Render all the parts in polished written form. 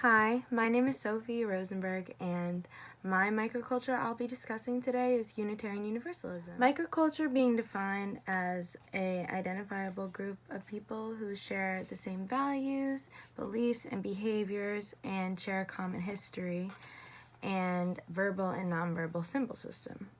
Hi, my name is Sophie Rosenberg, and my microculture I'll be discussing today is Unitarian Universalism. Microculture being defined as a identifiable group of people who share the same values, beliefs, and behaviors, and share a common history and verbal and nonverbal symbol system.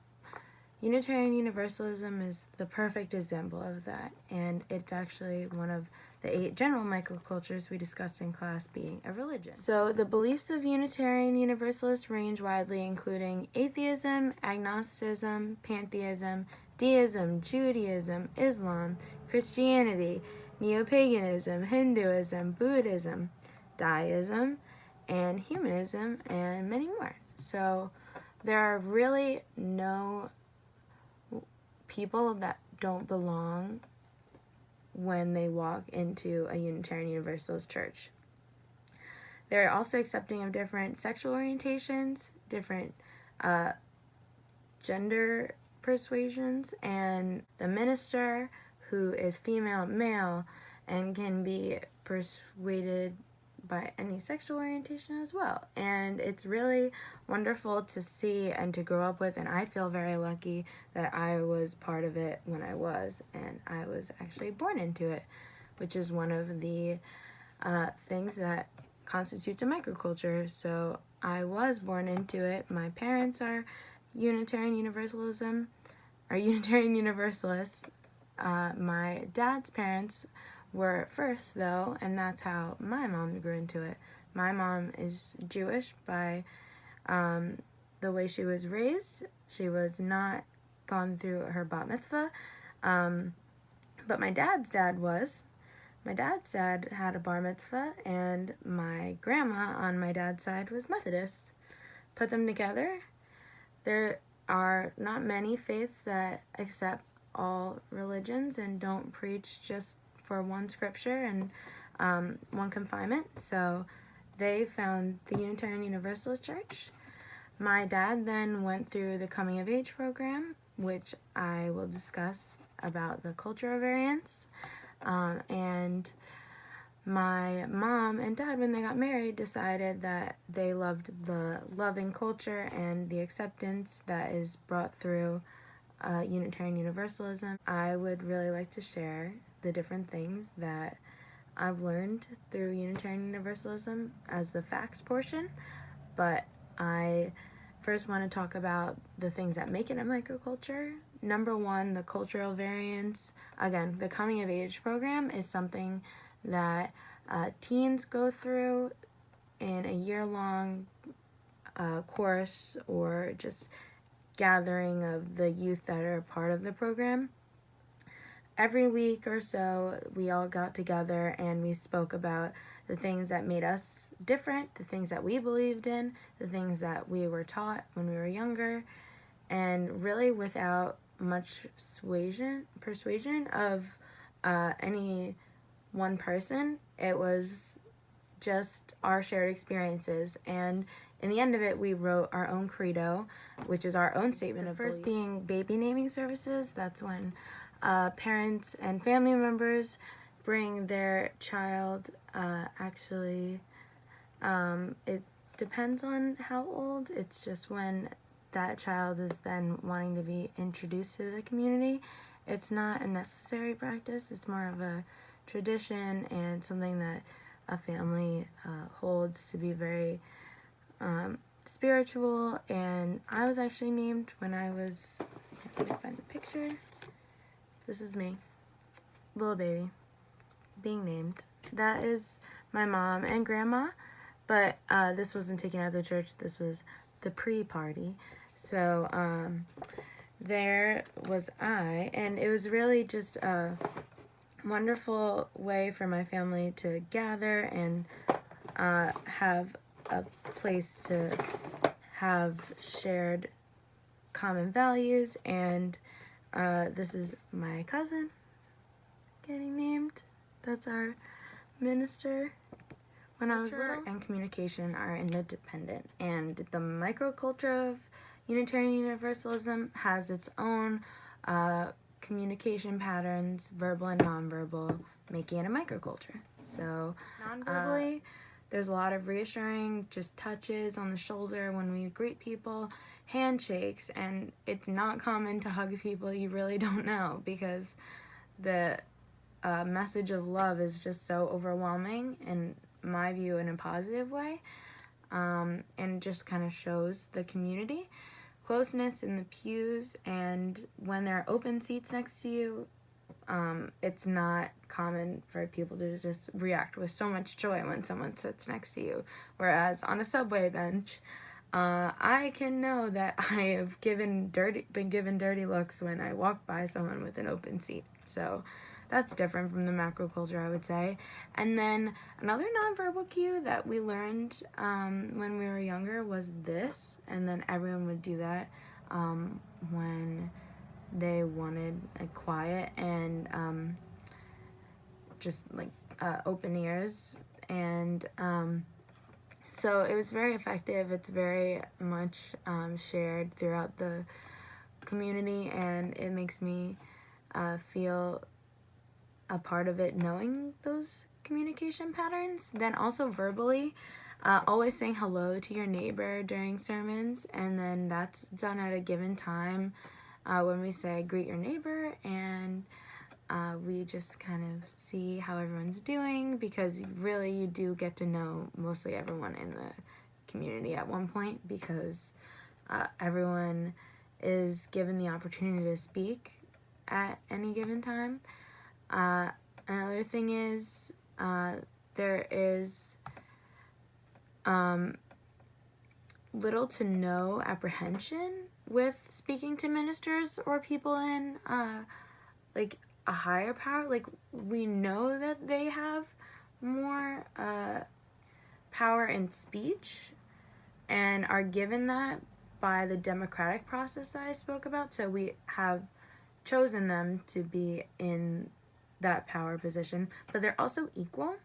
Unitarian Universalism is the perfect example of that, and it's actually one of the 8 general microcultures we discussed in class being a religion. So the beliefs of Unitarian Universalists range widely, including atheism, agnosticism, pantheism, deism, Judaism, Islam, Christianity, neo-paganism, Hinduism, Buddhism, Taoism, and humanism, and many more. So there are really no people that don't belong when they walk into a Unitarian Universalist church. They're also accepting of different sexual orientations, different gender persuasions, and the minister, who is female, male, and can be persuaded by any sexual orientation as well. And it's really wonderful to see and to grow up with, and I feel very lucky that I was part of it when I was, and I was actually born into it, which is one of the things that constitutes a microculture. So I was born into it. My parents are Unitarian Universalists. My dad's parents were first, though, and that's how my mom grew into it. My mom is Jewish by the way she was raised. She was not gone through her bat mitzvah, but my dad's dad was. My dad's dad had a bar mitzvah, and my grandma on my dad's side was Methodist. Put them together, there are not many faiths that accept all religions and don't preach just for one scripture and one confinement. So they found the Unitarian Universalist Church. My dad then went through the Coming of Age program, which I will discuss about the cultural variance. And my mom and dad, when they got married, decided that they loved the loving culture and the acceptance that is brought through Unitarian Universalism. I would really like to share the different things that I've learned through Unitarian Universalism as the facts portion, but I first want to talk about the things that make it a microculture. Number one, the cultural variance. Again, the Coming of Age program is something that teens go through in a year-long course or just gathering of the youth that are part of the program. Every week or so, we all got together and we spoke about the things that made us different, the things that we believed in, the things that we were taught when we were younger, and really without much persuasion of any one person. It was just our shared experiences, and in the end of it, we wrote our own credo, which is our own statement of belief. The first being baby naming services. That's when parents and family members bring their child. It depends on how old. It's just when that child is then wanting to be introduced to the community. It's not a necessary practice. It's more of a tradition and something that a family holds to be very spiritual. And I was actually named when I was, let me find the picture. This is me, little baby, being named. That is my mom and grandma, but this wasn't taken out of the church. This was the pre-party. So there was I, and it was really just a wonderful way for my family to gather and have a place to have shared common values. And this is my cousin getting named. That's our minister. When I was little, and communication are interdependent, and the microculture of Unitarian Universalism has its own communication patterns, verbal and nonverbal, making it a microculture. So non-verbally, There's a lot of reassuring, just touches on the shoulder when we greet people, handshakes, and it's not common to hug people you really don't know, because the message of love is just so overwhelming, in my view, in a positive way, and just kind of shows the community. Closeness in the pews, and when there are open seats next to you, it's not common for people to just react with so much joy when someone sits next to you. Whereas on a subway bench, I can know that I have been given dirty looks when I walk by someone with an open seat. So that's different from the macroculture, I would say. And then another nonverbal cue that we learned when we were younger was this, and then everyone would do that when they wanted quiet and just open ears. And so it was very effective. It's very much shared throughout the community, and it makes me feel a part of it, knowing those communication patterns. Then also verbally, always saying hello to your neighbor during sermons, and then that's done at a given time when we say greet your neighbor, and we just kind of see how everyone's doing, because really you do get to know mostly everyone in the community at one point, because everyone is given the opportunity to speak at any given time. Another thing is there is little to no apprehension with speaking to ministers or people in a higher power. We know that they have more power in speech and are given that by the democratic process that I spoke about. So we have chosen them to be in that power position, but they're also equal.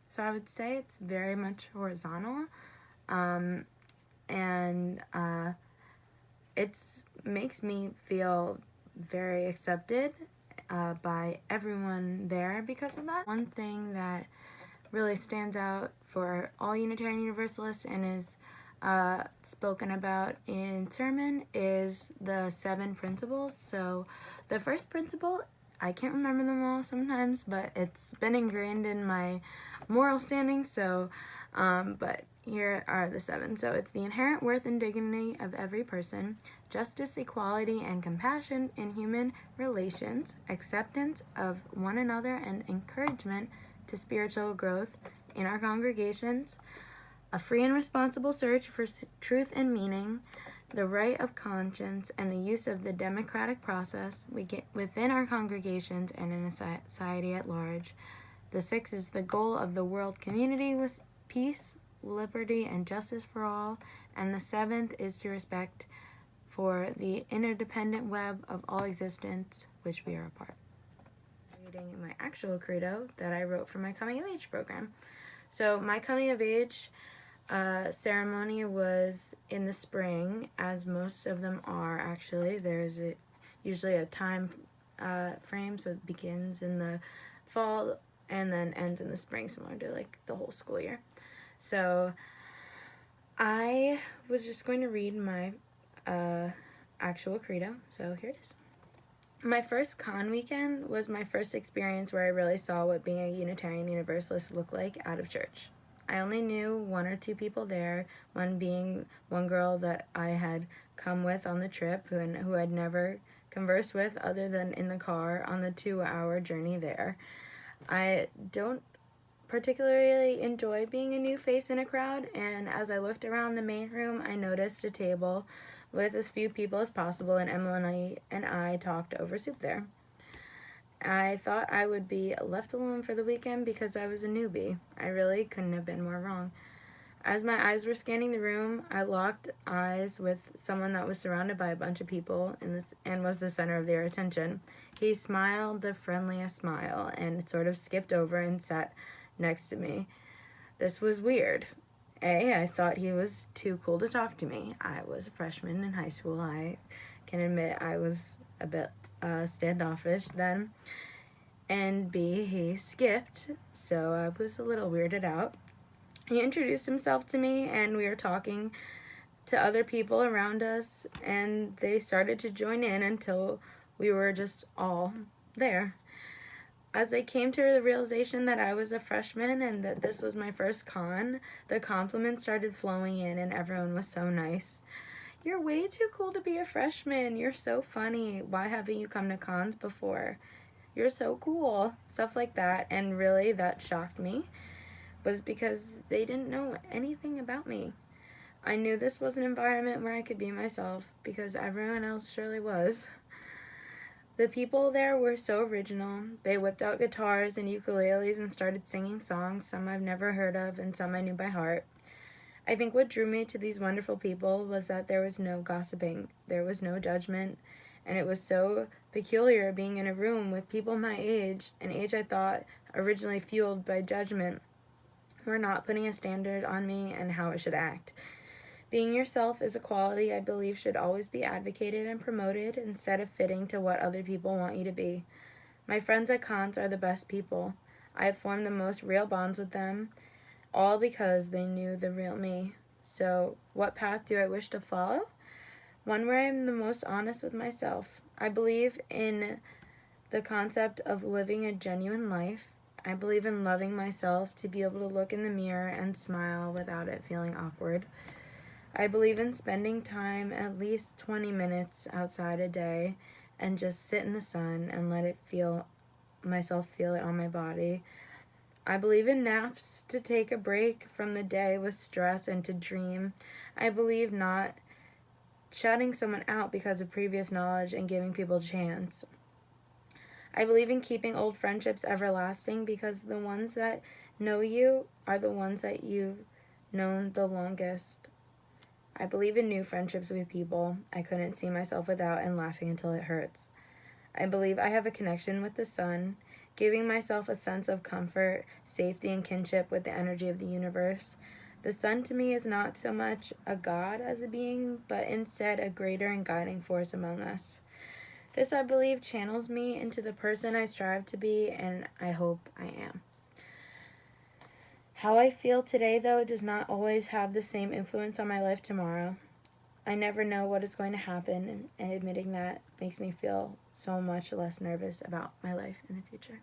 So I would say it's very much horizontal, and it makes me feel very accepted by everyone there because of that. One thing that really stands out for all Unitarian Universalists and is spoken about in sermon is the 7 principles. So the first principle, I can't remember them all sometimes, but it's been ingrained in my moral standing. So, but here are the 7. So it's the inherent worth and dignity of every person, justice, equality, and compassion in human relations, acceptance of one another, and encouragement to spiritual growth in our congregations, a free and responsible search for truth and meaning, the right of conscience, and the use of the democratic process we get within our congregations and in a society at large. The 6 is the goal of the world community with peace, liberty, and justice for all. And the 7th is to respect for the interdependent web of all existence, which we are a part. Reading my actual credo that I wrote for my coming of age program. So my coming of age ceremony was in the spring, as most of them are actually. There's usually a time frame, so it begins in the fall and then ends in the spring, similar to the whole school year. So I was just going to read my actual credo, so here it is. My first con weekend was my first experience where I really saw what being a Unitarian Universalist looked like out of church. I only knew 1 or 2 people there, one being one girl that I had come with on the trip who I'd never conversed with other than in the car on the 2-hour journey there. I don't particularly enjoy being a new face in a crowd, and as I looked around the main room, I noticed a table with as few people as possible, and Emily and I talked over soup there. I thought I would be left alone for the weekend because I was a newbie. I really couldn't have been more wrong. As my eyes were scanning the room, I locked eyes with someone that was surrounded by a bunch of people and was the center of their attention. He smiled the friendliest smile and sort of skipped over and sat next to me. This was weird. I thought he was too cool to talk to me. I was a freshman in high school. I can admit I was a bit standoffish then. And B, he skipped, so I was a little weirded out. He introduced himself to me, and we were talking to other people around us, and they started to join in until we were just all there. As I came to the realization that I was a freshman and that this was my first con, the compliments started flowing in, and everyone was so nice. You're way too cool to be a freshman. You're so funny. Why haven't you come to cons before? You're so cool. Stuff like that. And really, that shocked me, was because they didn't know anything about me. I knew this was an environment where I could be myself because everyone else surely was. The people there were so original. They whipped out guitars and ukuleles and started singing songs, some I've never heard of and some I knew by heart. I think what drew me to these wonderful people was that there was no gossiping, there was no judgment, and it was so peculiar being in a room with people my age, an age I thought originally fueled by judgment, who were not putting a standard on me and how I should act. Being yourself is a quality I believe should always be advocated and promoted instead of fitting to what other people want you to be. My friends at cons are the best people. I have formed the most real bonds with them, all because they knew the real me. So, what path do I wish to follow? One where I am the most honest with myself. I believe in the concept of living a genuine life. I believe in loving myself to be able to look in the mirror and smile without it feeling awkward. I believe in spending time, at least 20 minutes outside a day, and just sit in the sun and let it feel it on my body. I believe in naps to take a break from the day with stress and to dream. I believe not shutting someone out because of previous knowledge and giving people a chance. I believe in keeping old friendships everlasting because the ones that know you are the ones that you've known the longest. I believe in new friendships with people I couldn't see myself without and laughing until it hurts. I believe I have a connection with the sun, giving myself a sense of comfort, safety, and kinship with the energy of the universe. The sun to me is not so much a god as a being, but instead a greater and guiding force among us. This, I believe, channels me into the person I strive to be, and I hope I am. How I feel today, though, does not always have the same influence on my life tomorrow. I never know what is going to happen, and admitting that makes me feel so much less nervous about my life in the future.